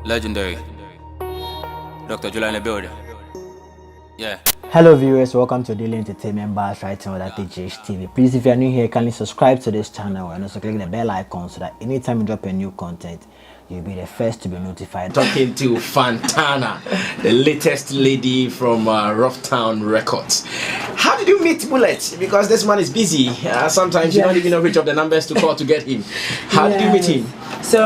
Legendary. Dr. July in the building. Yeah. Hello viewers, welcome to Daily Entertainment Bars right now at TGH TV. Please, if you are new here, kindly subscribe to this channel and also click the bell icon so that anytime we drop a new content, you'll be the first to be notified. Talking to Fantana, the latest lady from Rough Town Records. How did you meet Bullet? Because this man is busy. Sometimes you don't even know which of the numbers to call to get him. How did you meet him? So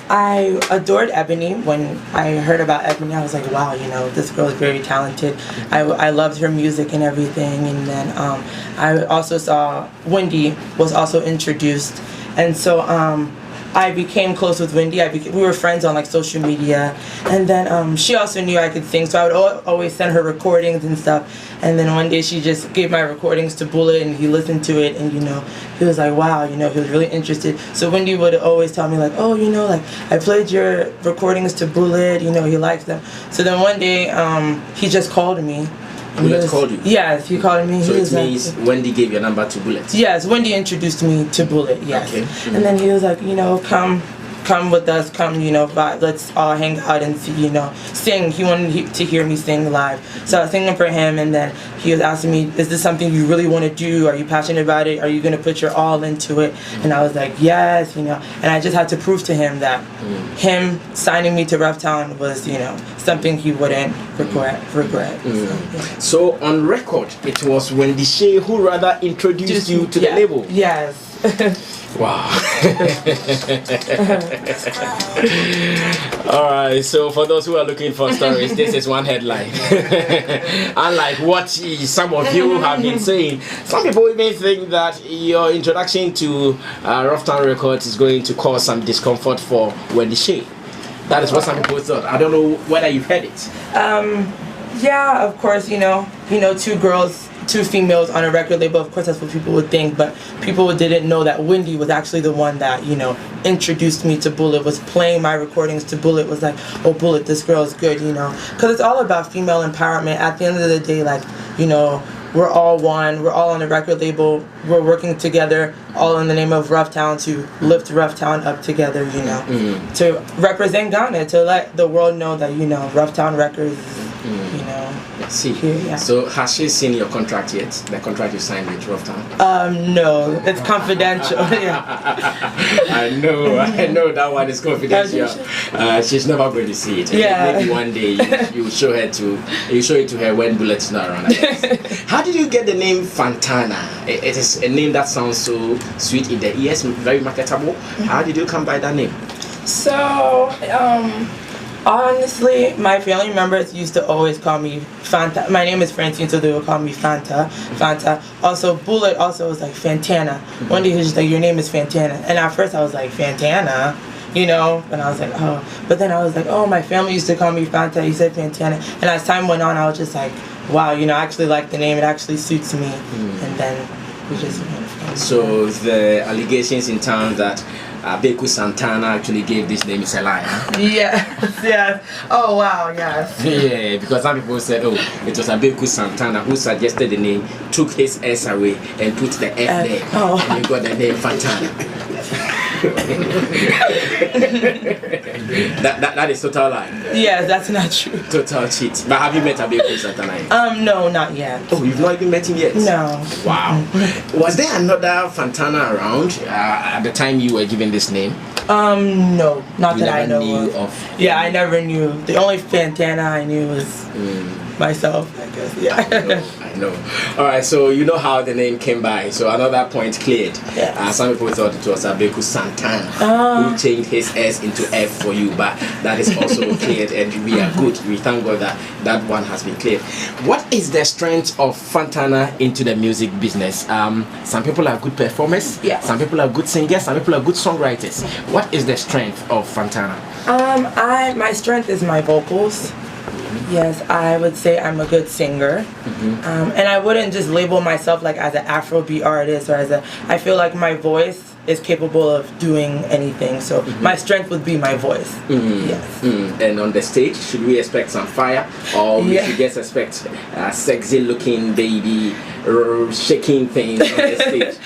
I adored Ebony. When I heard about Ebony, I was like, wow, you know, this girl is very talented. I loved her music and everything. And then I also saw Wendy was also introduced. And so I became close with Wendy. We were friends on like social media, and then she also knew I could sing, so I would always send her recordings and stuff. And then one day she just gave my recordings to Bullet, and he listened to it, and you know, he was like, wow, you know, he was really interested. So Wendy would always tell me like, oh, you know, like I played your recordings to Bullet, you know, he likes them. So then one day he just called me. Bullet called you? Yes, he called me. So it means Wendy gave your number to Bullet? Yes, Wendy introduced me to Bullet, yes. Okay. And then he was like, you know, come with us, come, you know, let's all hang out and see, you know, sing. He wanted to hear me sing live. So I was singing for him, and then he was asking me, is this something you really want to do? Are you passionate about it? Are you going to put your all into it? And I was like, yes, you know. And I just had to prove to him that him signing me to Rough Town was, you know, something he wouldn't regret. So on record, it was Wendy Shay who rather introduced you to the label? Yes. Wow. Alright, so for those who are looking for stories, this is one headline. Unlike what some of you have been saying, some people even think that your introduction to Rough Town Records is going to cause some discomfort for Wendy Shay. That is what some people thought. I don't know whether you've heard it. Yeah, of course, you know, two females on a record label, of course that's what people would think, but people didn't know that Wendy was actually the one that, you know, introduced me to Bullet, was playing my recordings to Bullet, was like, oh Bullet, this girl is good, you know, because it's all about female empowerment. At the end of the day, like, you know, we're all one, we're all on a record label, we're working together, all in the name of Rough Town, to lift Rough Town up together, you know, to represent Ghana, to let the world know that, you know, Rough Town Records, you know. See, so has she seen your contract yet? The contract you signed with Rough Town? No, it's confidential. I know that one is confidential. She's never going to see it. Yeah. Maybe one day you show it to her when Bullet's not around. How did you get the name Fantana? It is a name that sounds so sweet in the ears, very marketable. How did you come by that name? So, honestly, my family members used to always call me Fanta. My name is Francine, so they would call me Fanta. Also, Bullet also was like Fantana. One day he was just like, your name is Fantana. And at first I was like, Fantana? You know? And I was like, oh. But then I was like, oh, my family used to call me Fanta. He said Fantana. And as time went on, I was just like, wow, you know, I actually like the name. It actually suits me. And then we just went from there. So the allegations in town that Beku Santana actually gave this name is a lie, huh? Yes. Oh, wow, yes. Yeah, because some people said, oh, it was Beku Santana who suggested the name, took his S away, and put the F there. And you got the name Fantana. that is total lie. Yes, that's not true. Total cheat. But have you met Beku Santana? No, not yet. Oh, you've not even met him yet? No. Wow. Was there another Fontana around at the time you were given this name? No, not you that I know knew of. Yeah, I never knew. The only Fantana I knew was myself, I guess. Yeah. I know. All right, so you know how the name came by. So another point cleared. Yes. Some people thought it was Beku Santana who changed his S into F for you, but that is also cleared, and we are good. We thank God that that one has been cleared. What is the strength of Fontana into the music business? Some people are good performers. Yeah. Some people are good singers. Some people are good songwriters. What is the strength of Fontana? My strength is my vocals. Yes, I would say I'm a good singer. And I wouldn't just label myself like as an Afrobeat artist or I feel like my voice is capable of doing anything. So my strength would be my voice. Yes. And on the stage, should we expect some fire, or we should just expect a sexy looking baby shaking things on the stage?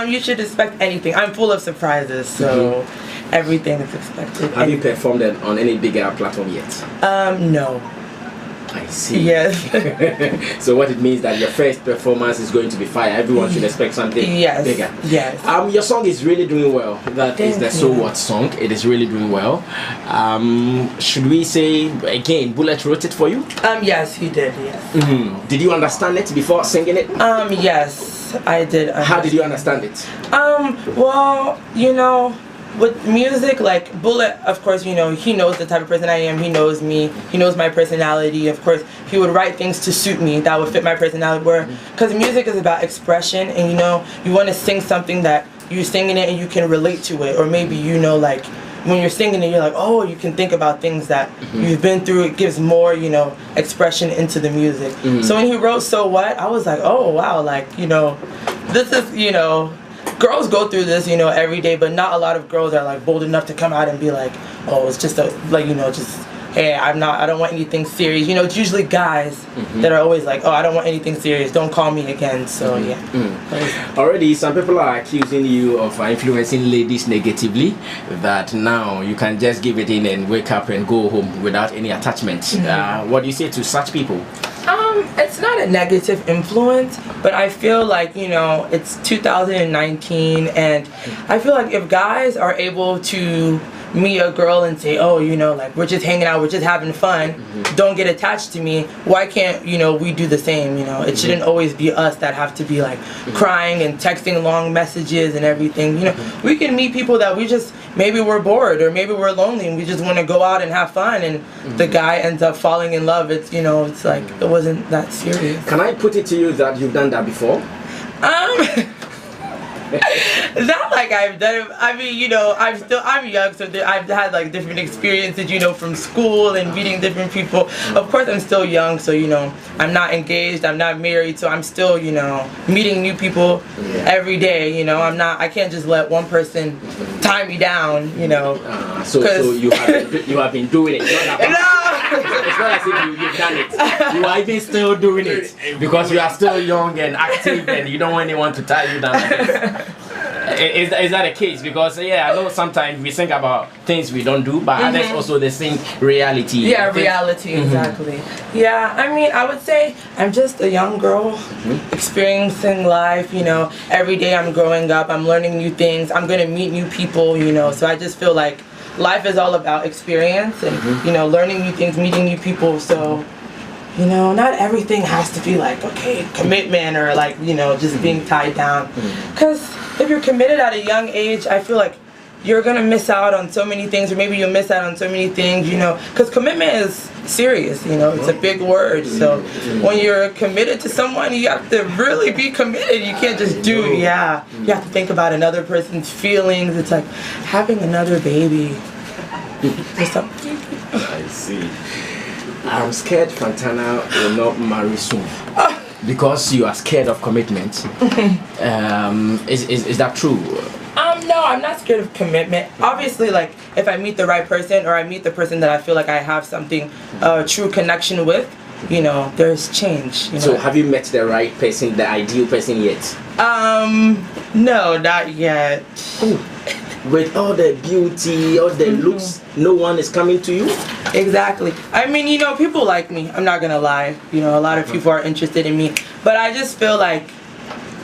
You should expect anything. I'm full of surprises, so everything that's expected. Have you performed on any bigger platform yet? No. I see. Yes. So what it means that your first performance is going to be fire. Everyone should expect something bigger. Yes. Your song is really doing well. That is the So What song. It is really doing well. Should we say again, Bullet wrote it for you? Yes, he did. Yes. Did you understand it before singing it? Yes, I did. How did you understand it? Well, you know, with music, like Bullet, of course, you know, he knows the type of person I am. He knows me. He knows my personality. Of course, he would write things to suit me that would fit my personality. Because music is about expression, and you know, you want to sing something that you're singing it and you can relate to it, or maybe you know, like when you're singing it, you're like, oh, you can think about things that you've been through. It gives more, you know, expression into the music. So when he wrote So What, I was like, oh wow, like, you know, this is, you know, girls go through this, you know, every day, but not a lot of girls are like bold enough to come out and be like, oh, it's just a, like, you know, just, hey, I don't want anything serious. You know, it's usually guys that are always like, oh, I don't want anything serious. Don't call me again. So yeah. Already, some people are accusing you of influencing ladies negatively. That now you can just give it in and wake up and go home without any attachment. What do you say to such people? It's not a negative influence, but I feel like, you know, it's 2019, and I feel like if guys are able to meet a girl and say, oh, you know, like, we're just hanging out, we're just having fun, don't get attached to me, why can't, you know, we do the same? You know, it shouldn't always be us that have to be like crying and texting long messages and everything. You know, we can meet people that we just, maybe we're bored or maybe we're lonely and we just want to go out and have fun, and the guy ends up falling in love. It's, you know, it's like, it wasn't that serious. Can I put it to you that you've done that before? Not like I've done it. I mean, you know, I'm young, so I've had like different experiences, you know, from school and meeting different people. Of course, I'm still young, so, you know, I'm not engaged, I'm not married, so I'm still, you know, meeting new people every day. You know, I can't just let one person tie me down, you know. So you have been doing it. It's not as if you've done it. You are even still doing it because you are still young and active and you don't want anyone to tie you down. Is that the case? Because I know sometimes we think about things we don't do, but others also they think reality. Yeah, reality, exactly. Yeah, I mean, I would say I'm just a young girl experiencing life, you know. Every day I'm growing up, I'm learning new things, I'm going to meet new people, you know. So I just feel like life is all about experience and, you know, learning new things, meeting new people. So, you know, not everything has to be like, okay, commitment or like, you know, just being tied down. Because if you're committed at a young age, I feel like you're going to miss out on so many things, or maybe you'll miss out on so many things, you know, because commitment is serious, you know, it's a big word. So when you're committed to someone, you have to really be committed. You can't just do, you have to think about another person's feelings. It's like having another baby or something. I see. I'm scared Fontana will not marry soon. Because you are scared of commitment. Is that true? No, I'm not scared of commitment. Obviously, like, if I meet the right person or I meet the person that I feel like I have something, true connection with, you know, there's change. You know? So have you met the right person, the ideal person yet? No, not yet. With all the beauty, all the looks, no one is coming to you? Exactly. I mean, you know, people like me. I'm not gonna lie. You know, a lot of people are interested in me. But I just feel like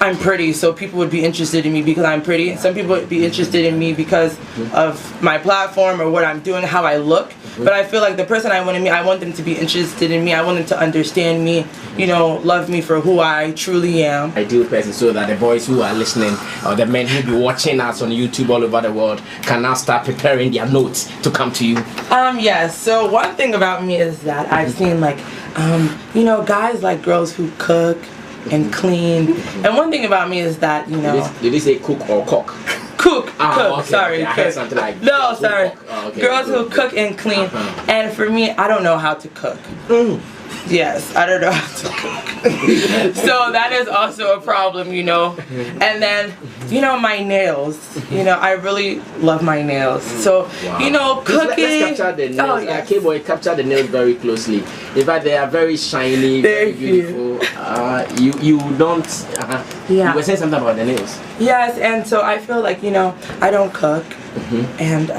I'm pretty, so people would be interested in me because I'm pretty. Some people would be interested in me because of my platform or what I'm doing, how I look. But I feel like the person I want to meet, I want them to be interested in me. I want them to understand me, you know, love me for who I truly am. Ideal person, so that the boys who are listening or the men who be watching us on YouTube all over the world can now start preparing their notes to come to you. Yes. So one thing about me is that I've seen like, you know, guys like girls who cook and clean. And one thing about me is that, you know, did they say cook or cook? Cook, okay, sorry. Okay. I heard something like no, sorry. Okay. Girls who cook and clean. And for me, I don't know how to cook. Yes, I don't know how to cook. So that is also a problem, you know. And then, you know, my nails. You know, I really love my nails. So, you know, cooking. Let's capture the nails. Oh, yes. K-boy, capture the nails very closely. In fact, they are very shiny, very beautiful. You don't. You were saying something about the nails. Yes, and so I feel like, you know, I don't cook. and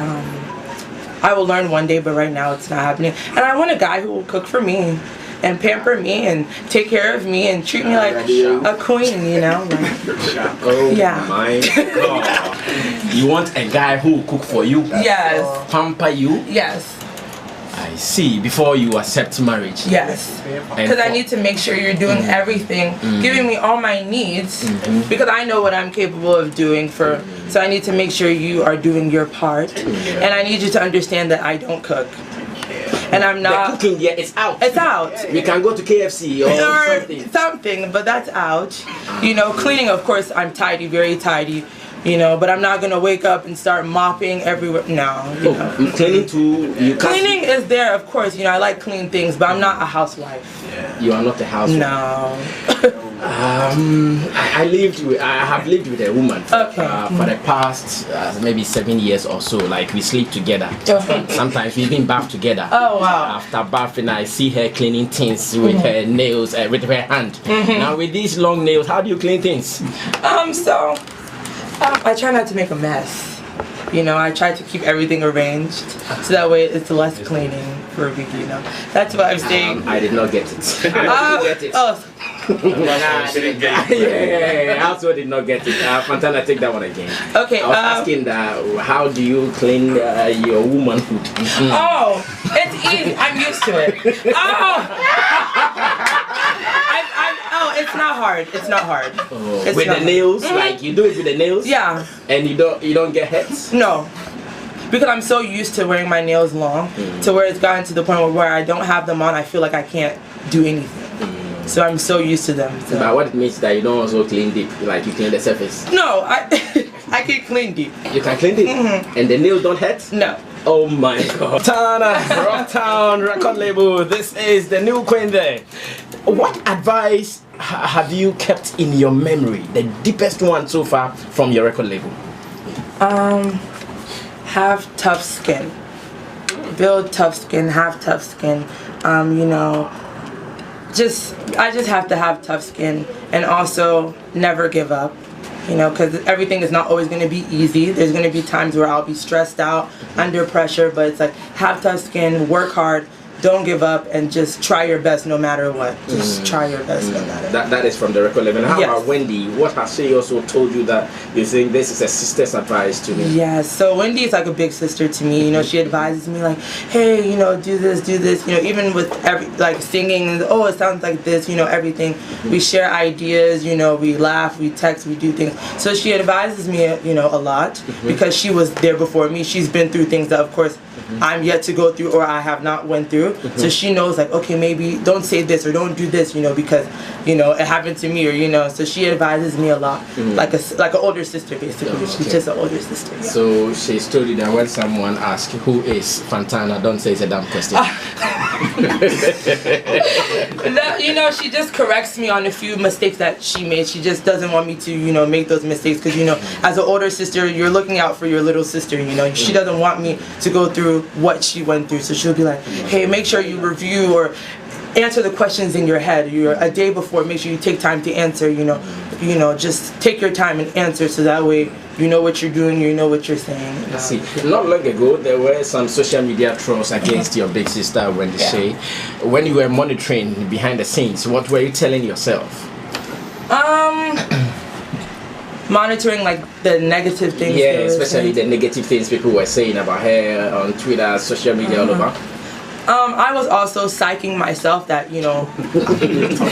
I will learn one day, but right now it's not happening. And I want a guy who will cook for me and pamper me and take care of me and treat me like a queen, you know? Like, Oh yeah. my God. You want a guy who will cook for you? Yes. Pamper you? Yes. I see. Before you accept marriage? Yes. And Because I for- need to make sure you're doing everything, giving me all my needs, because I know what I'm capable of doing for. So I need to make sure you are doing your part, and I need you to understand that I don't cook, and I'm The not. cooking, yeah, it's out. It's out. We can go to KFC or something. Something, but that's out. You know, cleaning, of course, I'm tidy, very tidy. You know, but I'm not gonna wake up and start mopping everywhere. No. You know. Cleaning too. You can't. Cleaning is there, of course. You know, I like clean things, but I'm not a housewife. You are not a housewife. No. I have lived with a woman for the past maybe 7 years or so. Like we sleep together. Sometimes we even bath together. Oh wow. After bathing, I see her cleaning things with her nails, with her hand. Now with these long nails, how do you clean things? I try not to make a mess. You know, I try to keep everything arranged so that way it's less cleaning for a week. You know, that's what I'm saying. I did not get it. I didn't get it. Oh. Yeah, I also did not get it. Fontana, take that one again. Okay. I was asking that, how do you clean your womanhood? Oh, it's easy. I'm used to it. Oh, it's not hard. It's not hard. It's with not the nails, like you do it with the nails. Yeah. And you don't get hurts. No. Because I'm so used to wearing my nails long, to where it's gotten to the point where I don't have them on, I feel like I can't do anything. So I'm so used to them. So. But what it means that you don't also clean deep, like you clean the surface. No, I can clean deep. You can clean deep, and the nails don't hurt. No. Oh my God. Fontana, Rocktown record label. This is the new queen there. What advice have you kept in your memory, the deepest one so far from your record label? Have tough skin. Build tough skin. Have tough skin. You know, I just have to have tough skin, and also never give up. You know, because everything is not always going to be easy. There's going to be times where I'll be stressed out, under pressure, but it's like, have tough skin, work hard, don't give up, and just try your best no matter what. Just try your best no matter what. That is from the record label. How Yes. about Wendy? What has she also told you that you think this is a sister's advice to me? Yes, so Wendy is like a big sister to me. You know, she advises me like, hey, you know, do this. You know, even with like singing, oh, it sounds like this. You know, everything. We share ideas. You know, we laugh, we text, we do things. So she advises me, you know, a lot because she was there before me. She's been through things that, of course, I'm yet to go through or I have not went through. So she knows like, okay, maybe don't say this or don't do this, you know, because, you know, it happened to me, or, you know, so she advises me a lot, like an older sister basically. Oh, She's just an older sister. Yeah. So she's told you that when someone asks who is Fontana, don't say it's a damn question. You know, she just corrects me on a few mistakes that she made. She just doesn't want me to, you know, make those mistakes because, you know, as an older sister, you're looking out for your little sister, you know. She doesn't want me to go through what she went through. So she'll be like, hey, make sure you review or answer the questions in your head. You're a day before, make sure you take time to answer, you know, just take your time and answer so that way you know what you're doing, you know what you're saying. You know. See, not long ago there were some social media trolls against your big sister Wendy Shay. When you were monitoring behind the scenes, what were you telling yourself? Monitoring like the negative things. Yeah, especially the negative things people were saying about her on Twitter, social media, all over. I was also psyching myself that, you know,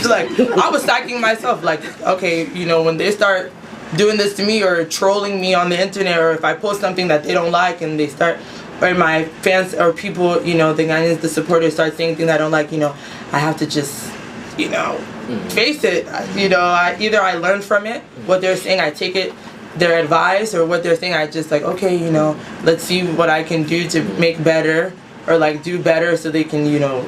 like, I was psyching myself like, okay, you know, when they start doing this to me or trolling me on the internet, or if I post something that they don't like and they start, or my fans or people, you know, the supporters start saying things I don't like, you know, I have to just, you know, face it. You know, either I learn from it, what they're saying, I take it, their advice, or what they're saying, I just like, okay, you know, let's see what I can do to make better, or like do better so they can, you know.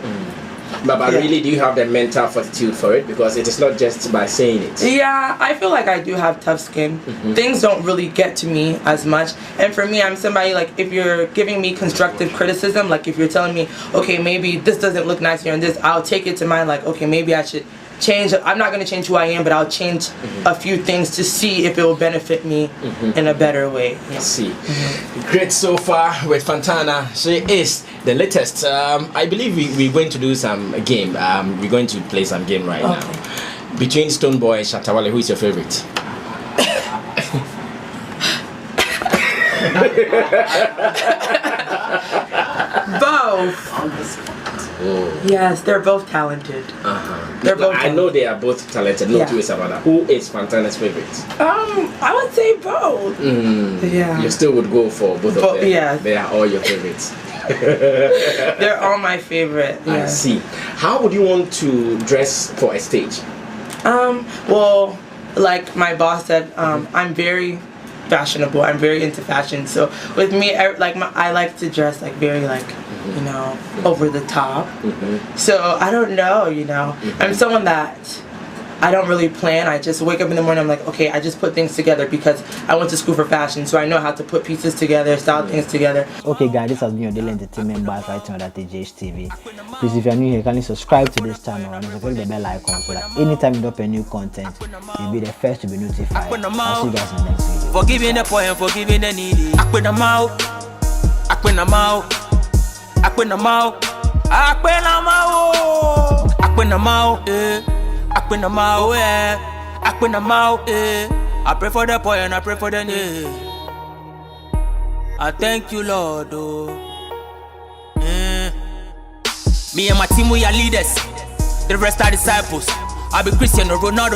But really, do you have the mental fortitude for it? Because it is not just by saying it. Yeah, I feel like I do have tough skin. Things don't really get to me as much. And for me, I'm somebody like, if you're giving me constructive criticism, like if you're telling me, okay, maybe this doesn't look nice here and this, I'll take it to mind like, okay, maybe I should change. I'm not gonna change who I am, but I'll change a few things to see if it will benefit me in a better way. Yeah. See, great so far with Fontana. She is the latest. I believe we're going to do some game. We're going to play some game right now. Between Stoneboy and Shatawale, who is your favorite? Both. Oh. Yes, they're both talented. They're both. I know they are both talented. No two ways about that. Who is Fontana's favorite? I would say both. Yeah. You still would go for both of them. Yeah. They are all your favorites. They're all my favorite. Yeah. I see. How would you want to dress for a stage? Well, like my boss said, I'm very fashionable. I'm very into fashion. So with me, I like to dress like very you know, over the top. So I don't know, you know. I'm someone that I don't really plan. I just wake up in the morning, I'm like, okay, I just put things together because I went to school for fashion, so I know how to put pieces together, style things together. Okay guys, this has been your daily entertainment bars right here on that TV. Please, if you're new here, kindly subscribe to this channel and click the bell icon so that anytime you drop a new content, you'll be the first to be notified. I'll see you guys in the next video. Forgiving the poor and forgiving the needy. I quit them out. I quit them out. I quit them out. I quit them out. I quit them out. I quit them out. I quit them out. I pray for the poor and I pray for the needy. I thank you, Lord. Me and my team, we are leaders. The rest are disciples. I be Cristiano Ronaldo.